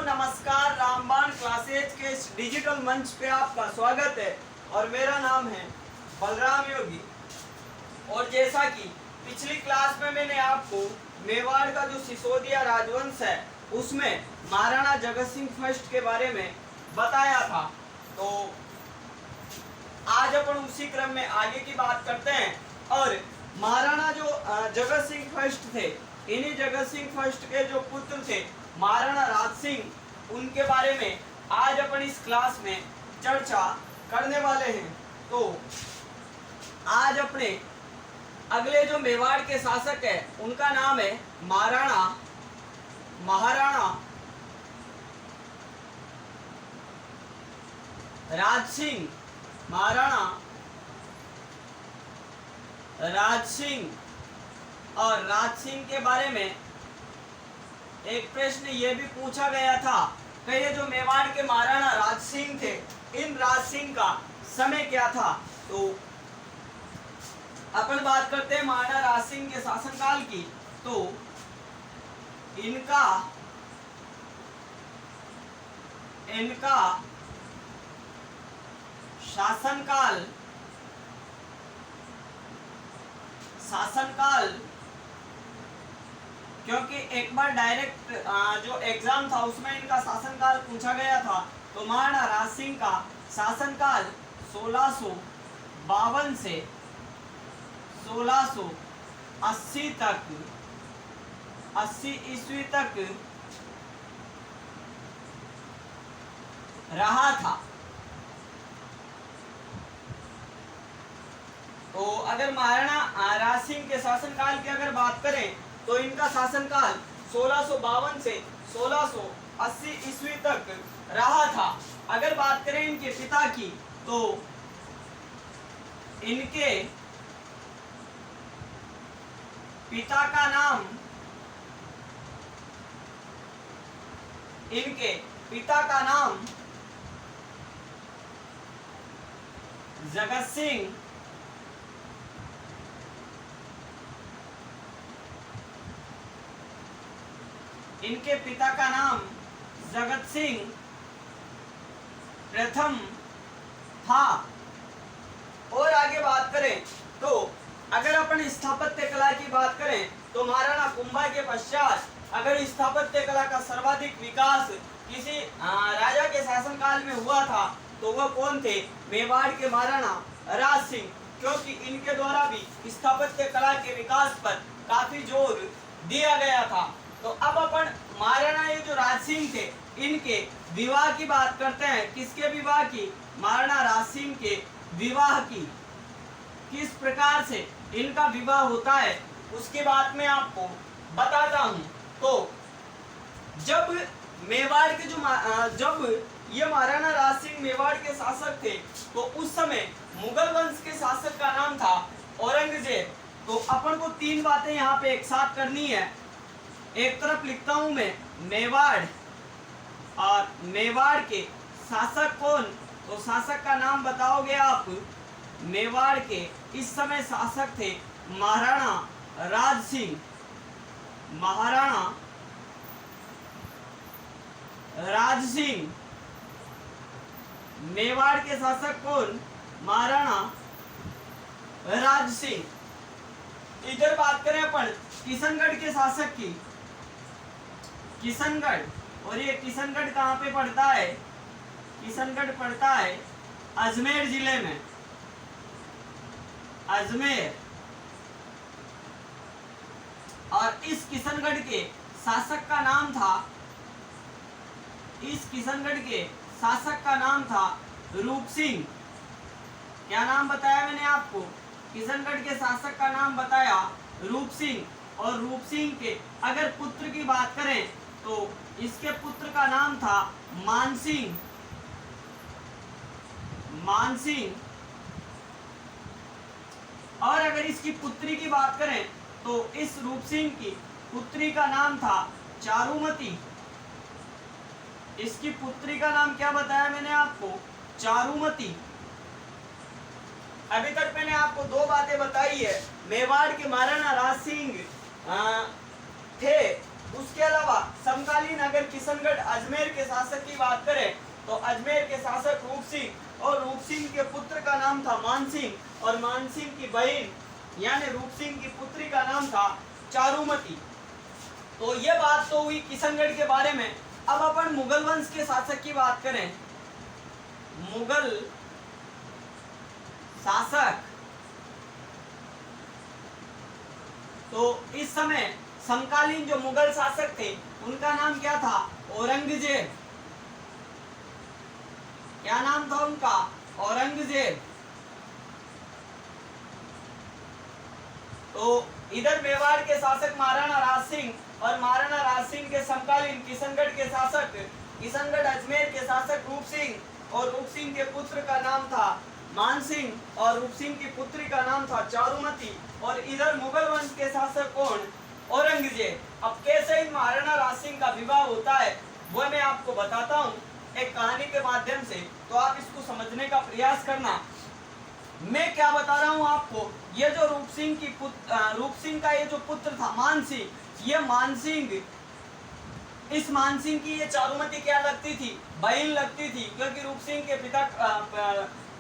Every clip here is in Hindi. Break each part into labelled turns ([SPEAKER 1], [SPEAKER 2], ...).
[SPEAKER 1] नमस्कार। रामबाण क्लासेज के इस डिजिटल मंच पे आपका स्वागत है और मेरा नाम है बलराम योगी। और जैसा कि पिछली क्लास में मैंने आपको मेवाड़ का जो सिसोदिया राजवंश है उसमें महाराणा जगत सिंह फर्स्ट के बारे में बताया था, तो आज अपन उसी क्रम में आगे की बात करते हैं। और महाराणा जो जगत सिंह फर्स्ट थे, इन्हीं जगत सिंह फर्स्ट के जो पुत्र थे महाराणा राज सिंह, उनके बारे में आज अपन इस क्लास में चर्चा करने वाले हैं। तो आज अपने अगले जो मेवाड़ के शासक है उनका नाम है महाराणा राज सिंह। महाराणा राज सिंह। और राज सिंह के बारे में एक प्रश्न ये भी पूछा गया था कि ये जो मेवाड़ के महाराणा राज सिंह थे, इन राज सिंह का समय क्या था। तो अपन बात करते हैं महाराणा राज सिंह के शासनकाल की। तो इनका शासनकाल क्योंकि एक बार डायरेक्ट जो एग्जाम था उसमें इनका शासनकाल पूछा गया था, तो महाराणा राज सिंह का शासनकाल 1652 से 1680 तक 80 ईस्वी तक रहा था। तो अगर महाराणा राज सिंह के शासनकाल की अगर बात करें तो इनका शासनकाल 1652 से 1680 ईस्वी तक रहा था। अगर बात करें इनके पिता की तो इनके पिता का नाम जगत सिंह प्रथम था। और आगे बात करें तो अगर अपन स्थापत्य कला की बात करें तो महाराणा कुंभा के पश्चात अगर स्थापत्य कला का सर्वाधिक विकास किसी राजा के शासनकाल में हुआ था तो वह कौन थे? मेवाड़ के महाराणा राज सिंह, क्योंकि इनके द्वारा भी स्थापत्य कला के विकास पर काफी जोर दिया गया था। तो अब अपन महाराणा ये जो राज सिंह थे इनके विवाह की बात करते हैं। किसके विवाह की? महाराणा राज सिंह के विवाह की। किस प्रकार से इनका विवाह होता है उसकी बात मैं आपको बताता हूं। तो जब मेवाड़ के जब ये महाराणा राज सिंह मेवाड़ के शासक थे तो उस समय मुगल वंश के शासक का नाम था औरंगजेब। तो अपन को तीन बातें यहाँ पे एक साथ करनी है। एक तरफ लिखता हूं मैं मेवाड़, और मेवाड़ के शासक कौन? तो शासक का नाम बताओगे आप। मेवाड़ के इस समय शासक थे महाराणा राज सिंह। महाराणा राज सिंह। मेवाड़ के शासक कौन? महाराणा राज सिंह। इधर बात करें अपन किशनगढ़ के शासक की। किशनगढ़, और ये किशनगढ़ कहाँ पे पड़ता है? किशनगढ़ पड़ता है अजमेर जिले में। अजमेर। और इस किशनगढ़ के शासक का नाम था रूप सिंह। क्या नाम बताया मैंने आपको? किशनगढ़ के शासक का नाम बताया रूप सिंह। और रूप सिंह के अगर पुत्र की बात करें तो इसके पुत्र का नाम था मानसिंह। और अगर इसकी पुत्री की बात करें तो इस रूप सिंह की पुत्री का नाम था चारुमती। इसकी पुत्री का नाम क्या बताया मैंने आपको? चारुमती। अभी तक मैंने आपको दो बातें बताई है। मेवाड़ के महाराणा राज सिंह थे, उसके इसके अलावा समकालीन अगर किशनगढ़ अजमेर के शासक की बात करें तो अजमेर के शासक रूप सिंह, और रूप सिंह के पुत्र का नाम था मान सिंह, और मान सिंह की बहन यानी रूप सिंह की पुत्री का नाम था चारुमती। तो ये बात तो हुई किशनगढ़ के बारे में। अब अपन मुगल वंश के शासक की बात करें, मुगल शासक, तो इस समय समकालीन जो मुगल शासक थे उनका नाम क्या था? औरंगजेब। क्या नाम था उनका? औरंगजेब। तो इधर मेवाड़ के शासक महाराणा राज सिंह, और महाराणा राज सिंह के समकालीन किशनगढ़ के शासक, किशनगढ़ अजमेर के शासक रूप सिंह, और रूप सिंह के पुत्र का नाम था मान सिंह, और रूप सिंह की पुत्री का नाम था चारुमती। और इधर मुगल वंश के शासक कौन? औरंगजेब। अब कैसे इन महाराणा राज सिंह का विवाह होता है वो मैं आपको बताता हूँ एक कहानी के माध्यम से, तो आप इसको समझने का प्रयास करना। मैं क्या बता रहा हूँ आपको, ये जो रूप सिंह का ये जो पुत्र था मान सिंह, ये मान सिंह, इस मान सिंह की ये चारुमती क्या लगती थी? बहन लगती थी, क्योंकि रूप सिंह के पिता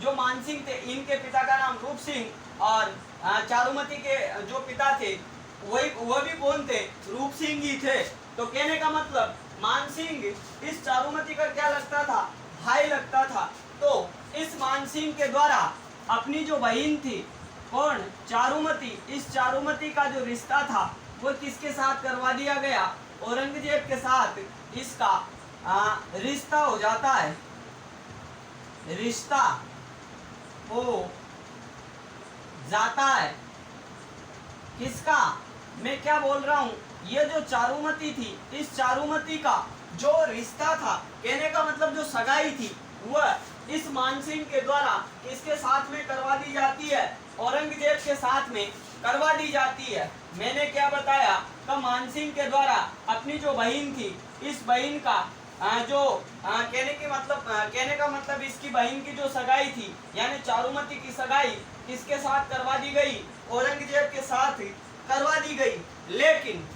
[SPEAKER 1] जो मान सिंह थे इनके पिता का नाम रूप सिंह, और चारुमती के जो पिता थे वह भी कौन थे? रूप सिंह ही थे। तो कहने का मतलब मान सिंह इस चारुमती का क्या लगता था? भाई लगता था। तो इस मान सिंह के द्वारा अपनी जो बहन थी कौन? चारुमती, इस चारुमती का जो रिश्ता था वो किसके साथ करवा दिया गया? औरंगजेब के साथ इसका रिश्ता हो जाता है, रिश्ता हो जाता है। किसका? मैं क्या बोल रहा हूँ, ये जो चारुमती थी, इस चारुमती का जो रिश्ता था, कहने का मतलब जो सगाई थी, वह इस मान सिंह के द्वारा किसके साथ में करवा दी जाती है? औरंगजेब के साथ में करवा दी जाती है। मैंने क्या बताया कि मान सिंह के द्वारा अपनी जो बहन थी, इस बहन का कहने का मतलब इसकी बहन की जो सगाई थी यानी चारुमती की सगाई किसके साथ करवा दी गई? औरंगजेब के साथ करवा दी गई। लेकिन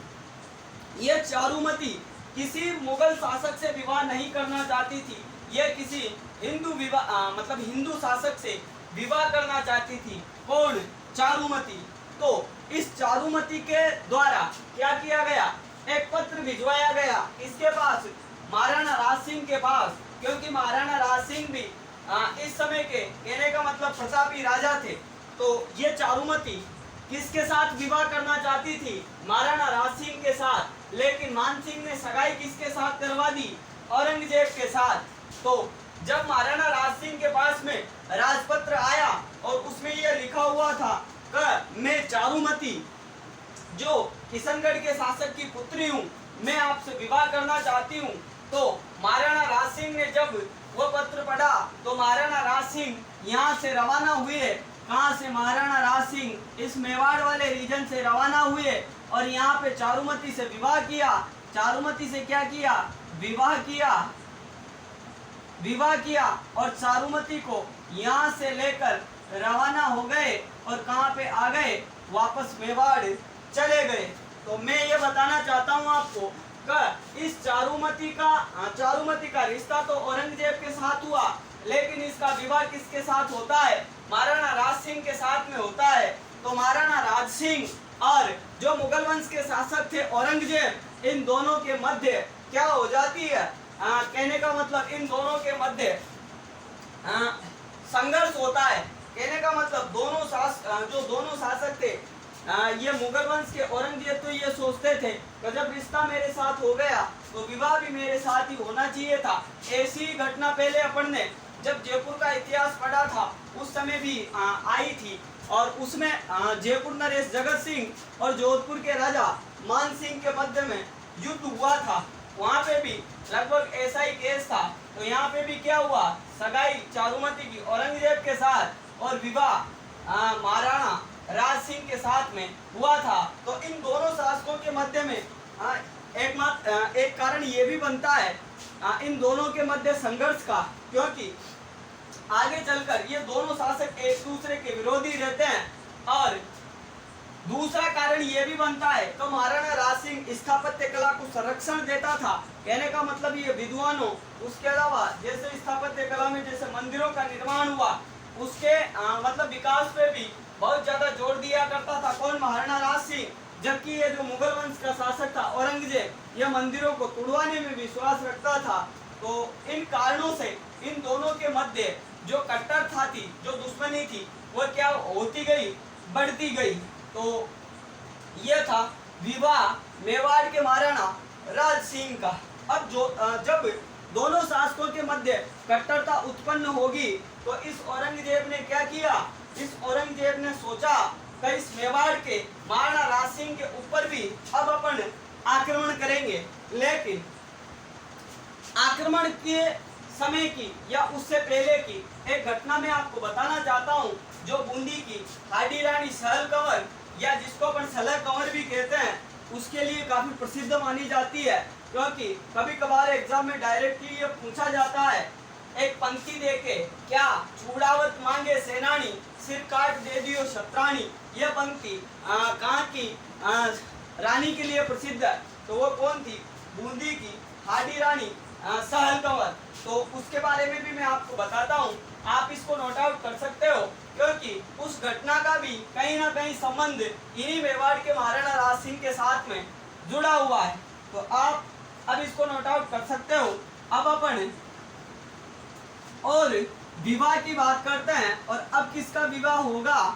[SPEAKER 1] ये चारुमती किसी मुगल शासक से विवाह नहीं करना चाहती थी, ये किसी हिंदू शासक से विवाह करना चाहती थी। कौन? चारुमती। तो इस चारुमती के द्वारा क्या किया गया? एक पत्र भिजवाया गया, किसके पास? महाराणा राज सिंह के पास, क्योंकि महाराणा राज सिंह भी इस समय के कहने का मतलब प्रतापी राजा थे। तो ये चारुमती किसके साथ विवाह करना चाहती थी? महाराणा राज सिंह के साथ। लेकिन मान सिंह ने सगाई किसके साथ करवा दी? औरंगजेब के साथ। तो जब महाराणा राज सिंह के पास में राजपत्र आया और उसमें यह लिखा हुआ था कि मैं चारुमती जो किशनगढ़ के शासक की पुत्री हूँ, मैं आपसे विवाह करना चाहती हूँ। तो महाराणा राज सिंह ने जब वह पत्र पढ़ा तो महाराणा राज सिंह यहाँ से रवाना हुए। कहाँ से? महाराणा राज सिंह इस मेवाड़ वाले रीजन से रवाना हुए और यहाँ पे चारुमती से विवाह किया। चारुमती से क्या किया? विवाह किया और चारुमती को यहाँ से लेकर रवाना हो गए और कहाँ पे आ गए? वापस मेवाड़ चले गए। तो मैं ये बताना चाहता हूँ आपको कि इस चारुमती का रिश्ता तो औरंगजेब के साथ हुआ, लेकिन इसका विवाह किसके साथ होता है? महाराणा राज सिंह के साथ में होता है। तो महाराणा राज सिंह और जो मुगल वंश के शासक थे औरंगजेब, इन दोनों के मध्य क्या हो जाती है? कहने का मतलब इन दोनों के मध्य संघर्ष होता है। कहने का मतलब दोनों शासक थे, ये मुगल वंश के औरंगजेब तो ये सोचते थे कि जब रिश्ता मेरे साथ हो गया तो विवाह भी मेरे साथ ही होना चाहिए था। ऐसी घटना पहले अपन ने जब जयपुर का इतिहास पढ़ा था उस समय भी आई थी, और उसमें जयपुर नरेश जगत सिंह और जोधपुर के राजा मान सिंह के मध्य में युद्ध हुआ था। वहाँ पे भी लगभग ऐसा ही केस था। तो यहाँ पे भी क्या हुआ? सगाई चारुमती की औरंगजेब के साथ और विवाह महाराणा राज सिंह के साथ में हुआ था। तो इन दोनों शासकों के मध्य में एक कारण ये भी बनता है इन दोनों के मध्य संघर्ष का, क्योंकि आगे चलकर ये दोनों शासक एक दूसरे के विरोधी रहते हैं और दूसरा कारण ये भी बनता है तो महाराणा राज सिंह स्थापत्य कला को संरक्षण देता था। कहने का मतलब ये विद्वानों, उसके अलावा जैसे स्थापत्य कला में जैसे मंदिरों का निर्माण हुआ उसके मतलब विकास पे भी बहुत ज्यादा जोर दिया करता था। कौन? महाराणा राज सिंह। जबकि ये जो मुगल वंश का शासक था औरंगजेब, यह मंदिरों को तुड़वाने में विश्वास रखता था। तो इन कारणों से इन दोनों के मध्य जो कट्टरता थी, जो दुश्मनी थी, वो क्या होती गई? बढ़ती गई। तो यह था विवाह मेवाड़ के महाराणा राज सिंह का। अब जब दोनों शासकों के मध्य कट्टरता उत्पन्न होगी तो इस औरंगजेब ने क्या किया? इस औरंगजेब ने सोचा कि इस मेवाड़ के महाराणा राज सिंह के ऊपर भी अब अपन आक्रमण करेंगे। लेकिन आक्रमण के समय की या उससे पहले की एक घटना मैं आपको बताना चाहता हूं, जो बूंदी की हाडी रानी सहल कंवर या जिसको अपन सलह कंवर भी कहते हैं, उसके लिए काफी प्रसिद्ध मानी जाती है। क्योंकि कभी कभार एग्जाम में डायरेक्टली ये पूछा जाता है, एक पंक्ति देके, क्या चूड़ावत मांगे सेनानी, सिर काट दे दियो शत्राणी। यह पंक्ति कहाँ की रानी के लिए प्रसिद्ध है। तो वो कौन थी? बूंदी की हाडी रानी सहल कंवर। तो उसके बारे में भी मैं आपको बताता हूँ, आप इसको नोट आउट कर सकते हो, क्योंकि उस घटना का भी कहीं ना कहीं संबंध इन्हीं मेवाड़ के महाराणा राज सिंह के साथ में जुड़ा हुआ है। तो आप अब इसको नोट आउट कर सकते हो। अब अपन और विवाह की बात करते हैं, और अब किसका विवाह होगा?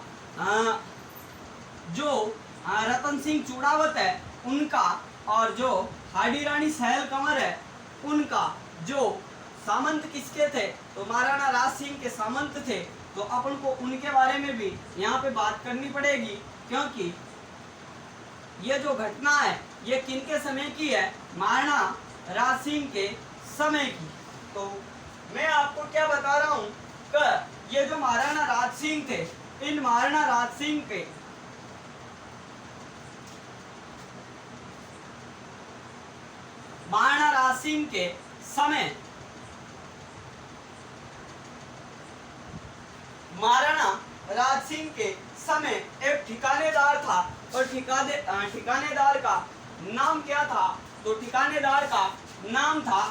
[SPEAKER 1] जो रतन सिंह चूड़ावत है उनका, और जो हाडी रानी सहल कंवर है उनका। जो सामंत किसके थे? तो महाराणा राज सिंह के सामंत थे। तो अपन को उनके बारे में भी यहाँ पे बात करनी पड़ेगी, क्योंकि ये जो घटना है ये किनके समय की है? महाराणा राज सिंह के समय की। तो मैं आपको क्या बता रहा हूँ कि ये जो महाराणा राज सिंह थे, इन महाराणा राज सिंह के महाराणा राज सिंह के समय महाराणा राज सिंह के समय एक ठिकानेदार था, और ठिकानेदार का नाम क्या था? तो ठिकानेदार का नाम था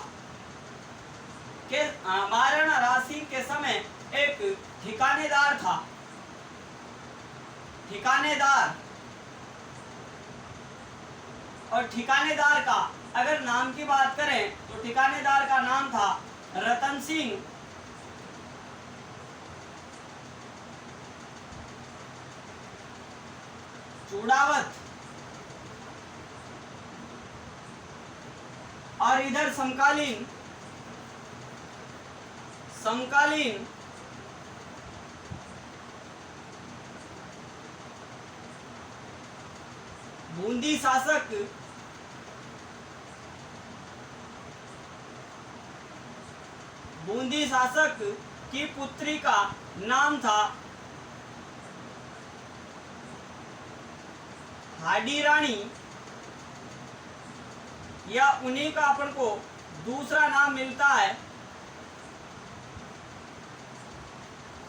[SPEAKER 1] कि महाराणा राज सिंह के समय एक ठिकानेदार था। ठिकानेदार, और ठिकानेदार का अगर नाम की बात करें तो ठिकानेदार का नाम था रतन सिंह चूड़ावत। और इधर समकालीन बूंदी शासक की पुत्री का नाम था हाडी रानी, या उन्हीं का अपन को दूसरा नाम मिलता है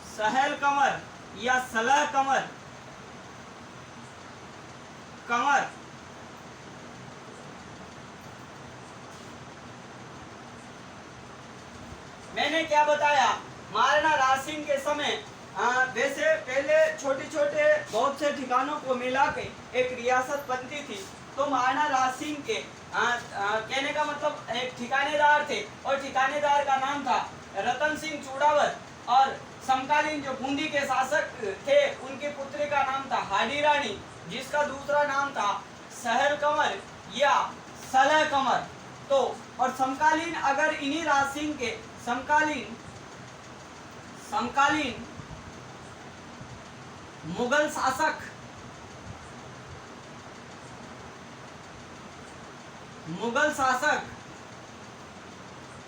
[SPEAKER 1] सहल कंवर या सलह कंवर। मैंने क्या बताया? महाराणा राज सिंह के समय वैसे पहले छोटे छोटे बहुत से ठिकानों को मिला के एक रियासत बनती थी। तो महाराणा राज सिंह के कहने का मतलब एक ठिकानेदार थे, और ठिकानेदार का नाम था रतन सिंह चूड़ावत। और समकालीन जो बूंदी के शासक थे उनकी पुत्री का नाम था हाडी रानी, जिसका दूसरा नाम था सहल कंवर या सलह कंवर। तो और समकालीन अगर इन्हीं राज सिंह के समकालीन मुगल शासक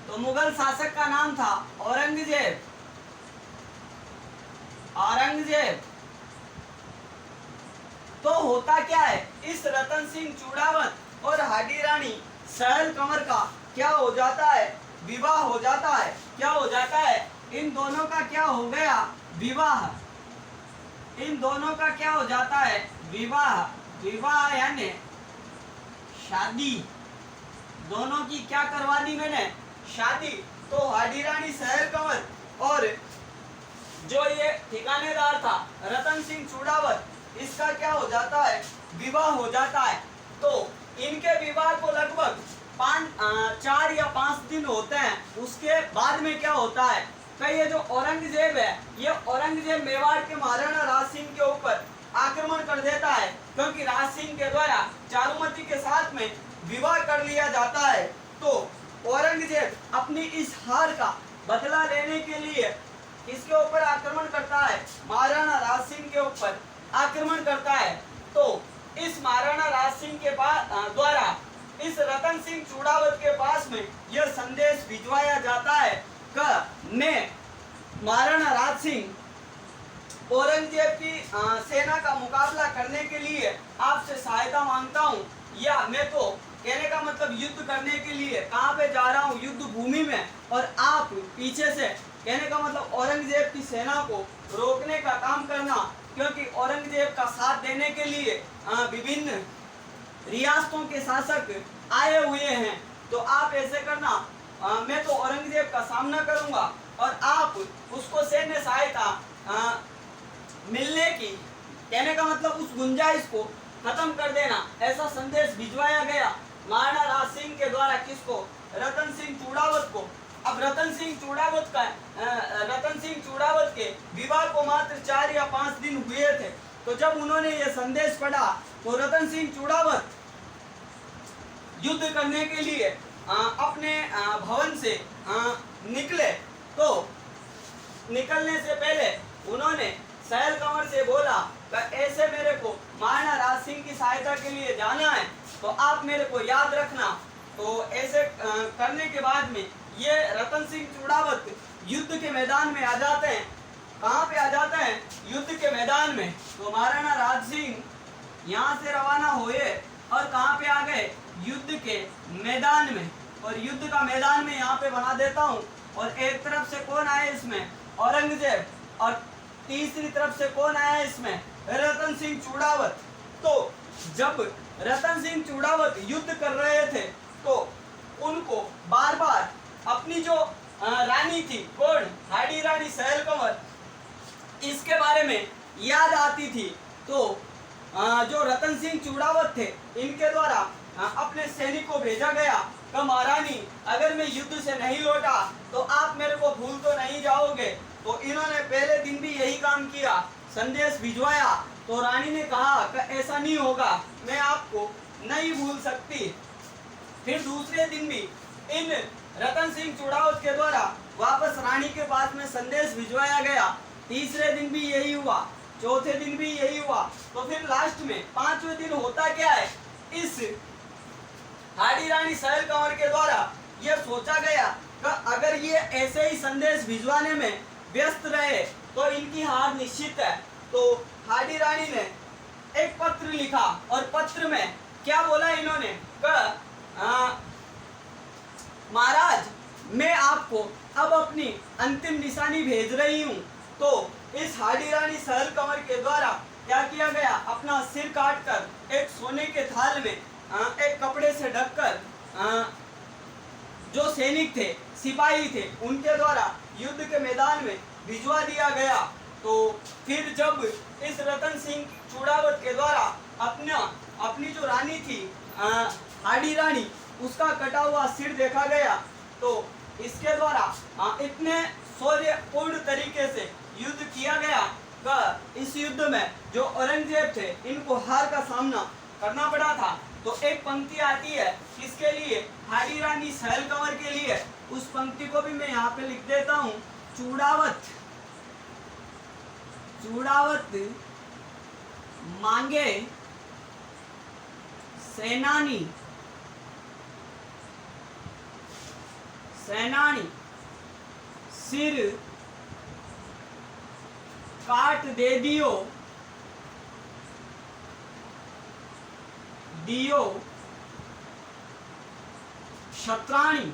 [SPEAKER 1] तो मुगल शासक का नाम था औरंगजेब। तो होता क्या है, इस रतन सिंह चूड़ावत और हाडी रानी सहल कंवर का क्या हो जाता है? विवाह हो जाता है। क्या हो जाता है? इन दोनों का क्या हो गया? विवाह। इन दोनों का क्या हो जाता है? विवाह, विवाह यानी शादी, दोनों की क्या करवा दी मैंने, शादी। तो हाडी रानी सहर कंवर और जो ये ठिकानेदार था रतन सिंह चूड़ावत, इसका क्या हो जाता है, विवाह हो जाता है। तो इनके विवाह को लगभग 4 या 5 दिन होते हैं। उसके बाद में क्या होता है कि ये जो औरंगजेब है, ये औरंगजेब मेवाड़ के महाराणा राज सिंह के ऊपर आक्रमण कर देता है, क्योंकि राज सिंह के द्वारा चारुमती के साथ में विवाह कर लिया जाता है। तो औरंगजेब अपनी इस हार का बदला लेने के लिए किसके ऊपर आक्रमण करता है, महाराणा राज सिंह के ऊपर आक्रमण करता है। तो इस महाराणा राज सिंह के द्वारा इस रतन सिंह चूड़ावत के पास में यह संदेश भिजवाया जाता है कि मैं महाराणा राज सिंह औरंगजेब की सेना का मुकाबला करने के लिए आपसे सहायता मांगता हूं, या मैं तो कहने का मतलब युद्ध करने के लिए कहां पे जा रहा हूं, युद्ध भूमि में, और आप पीछे से कहने का मतलब औरंगजेब की सेना को रोकने का काम करना, क्योंकि औरंगजेब का साथ देने के लिए विभिन्न रियासतों के शासक आए हुए हैं। तो आप ऐसे करना, मैं तो औरंगजेब का सामना करूंगा और आप उसको सैन्य सहायता मिलने की, कहने का मतलब उस गुंजाइश को खत्म कर देना। ऐसा संदेश भिजवाया गया महाराणा राज सिंह के द्वारा, किसको, रतन सिंह चूड़ावत को। अब रतन सिंह चूड़ावत के विवाह को मात्र 4 या 5 दिन हुए थे। तो जब उन्होंने ये संदेश पढ़ा तो रतन सिंह चूड़ावत युद्ध करने के लिए अपने भवन से निकले। तो निकलने से पहले उन्होंने सहल कंवर से बोला कि ऐसे मेरे को महाराणा राज सिंह की सहायता के लिए जाना है, तो आप मेरे को याद रखना। तो ऐसे करने के बाद में ये रतन सिंह चूड़ावत युद्ध के मैदान में आ जाते हैं। कहाँ पे आ जाते हैं, युद्ध के मैदान में। तो महाराणा राज सिंह यहाँ से रवाना हुए और कहाँ पे आ गए, युद्ध के मैदान में। और युद्ध का मैदान में यहाँ पे बना देता हूँ। और एक तरफ से कौन आए इसमें, औरंगजेब, और तीसरी तरफ से कौन आया इसमें, रतन सिंह चूड़ावत। तो जब रतन सिंह चूड़ावत युद्ध कर रहे थे तो उनको बार बार अपनी जो रानी थी, कौन, हाडी रानी सहल कंवर, इसके बारे में याद आती थी। तो जो रतन सिंह चूड़ावत थे, इनके द्वारा अपने सैनिक को भेजा गया कि महारानी अगर मैं युद्ध से नहीं लौटा तो आप मेरे को भूल तो नहीं जाओगे। तो इन्होंने पहले दिन भी यही काम किया, संदेश भिजवाया। तो रानी ने कहा कि ऐसा नहीं होगा, मैं आपको नहीं भूल सकती। फिर दूसरे दिन भी इन रतन सिंह चूड़ावत के द्वारा वापस रानी के पास में संदेश भिजवाया गया। तीसरे दिन भी यही हुआ, चौथे दिन भी यही हुआ। तो फिर लास्ट में 5वें दिन होता क्या है, इस हाडी रानी सहल कंवर के द्वारा यह सोचा गया कि अगर ये ऐसे ही संदेश भिजवाने में व्यस्त रहे तो इनकी हार निश्चित है। तो हाडी रानी ने एक पत्र लिखा और पत्र में क्या बोला इन्होंने कि महाराज, मैं आपको अब अपनी अंतिम निशानी भेज रही हूँ। तो इस हाडी रानी सहल कंवर के द्वारा क्या किया गया, अपना सिर काटकर एक सोने के थाल में एक कपड़े से ढककर जो सैनिक थे, सिपाही थे, उनके द्वारा युद्ध के मैदान में भिजवा दिया गया। तो फिर जब इस रतन सिंह चूड़ावत के द्वारा अपनी जो रानी थी हाडी रानी, उसका कटा हुआ सिर देखा गया, तो इसके द्वारा इतने शौर्यपूर्ण तरीके से युद्ध किया गया कि इस युद्ध में जो औरंगजेब थे, इनको हार का सामना करना पड़ा था। तो एक पंक्ति आती है किसके लिए, हाडी रानी सहल कंवर के लिए। उस पंक्ति को भी मैं यहाँ पे लिख देता हूँ। चूड़ावत मांगे सेनानी सिर काट दे दियो शत्राणी।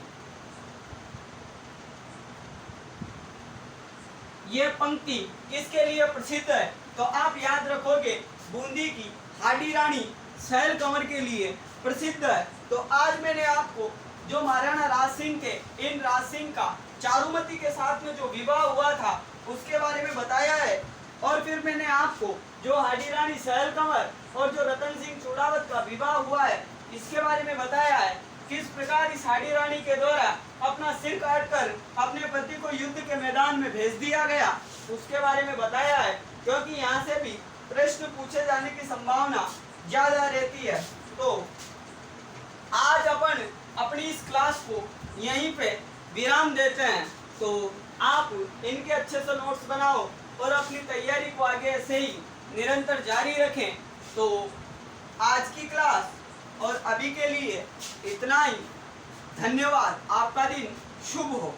[SPEAKER 1] ये पंक्ति किसके लिए प्रसिद्ध है, तो आप याद रखोगे, बूंदी की हाडी रानी सहल कंवर के लिए प्रसिद्ध है। तो आज मैंने आपको जो महाराणा राज सिंह के इन राज सिंह का चारुमती के साथ में जो विवाह हुआ था उसके बारे में बताया है। और फिर मैंने आपको जो हाडी रानी सहल कंवर और जो रतन सिंह चूड़ावत का विवाह हुआ है इसके बारे में बताया है। किस प्रकार इस हाडी रानी के द्वारा अपना सिर काटकर अपने पति को युद्ध के मैदान में भेज दिया गया उसके बारे में बताया है, क्योंकि यहाँ से भी प्रश्न पूछे जाने की संभावना ज्यादा रहती है। तो आज अपन अपनी इस क्लास को यहीं पे विराम देते हैं। तो आप इनके अच्छे से नोट्स बनाओ और अपनी तैयारी को आगे ऐसे ही निरंतर जारी रखें। तो आज की क्लास और अभी के लिए इतना ही। धन्यवाद। आपका दिन शुभ हो।